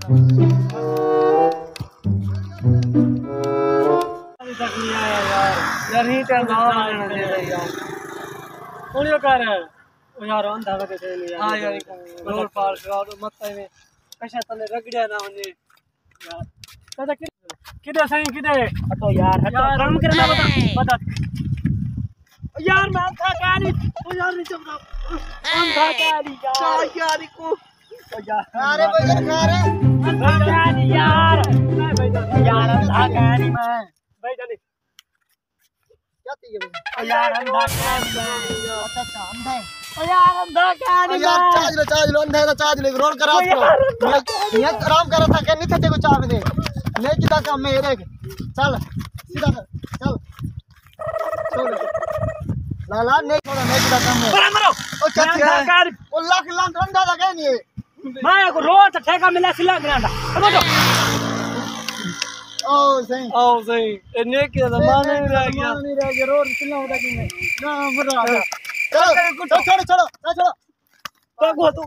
यार ही टाइम ना दे दे यार कौन ये कर है ओ यार अंधा लगे थे यार हां यार रोड पार करा दो मत में कशा तले रगड़िया ना होने यार दादा किधर सही किधर हटो यार हटो काम करना बता यार मैं था गाड़ी ओ यार नीचे बताओ अंधा गाड़ी यार यार को अरे भाई खा रे गाड़ी यार यार अंधा गाड़ी में भाई जाने क्या थी ये यार अंधा गाड़ी अच्छा अंधा ओ यार अंधा गाड़ी यार चार्ज लो अंधा का चार्ज ले रोड करा उसको ये आराम कर रहा था कि नहीं थे को चाबी दे ले किदा काम में रे चल सीधा चल छोड़ लाला नहीं छोड़ा मैं किदा काम में मारो ओ क्या ओ लाख अंधा लगा नहीं मैं को रोड ठेका मिला सिला ग्रांडा समझो ओ सही इन्हें के जमाने में रह गया रोड सिला होता कि नहीं ना मरा चलो छोड़ छोड़ छोड़ तो तू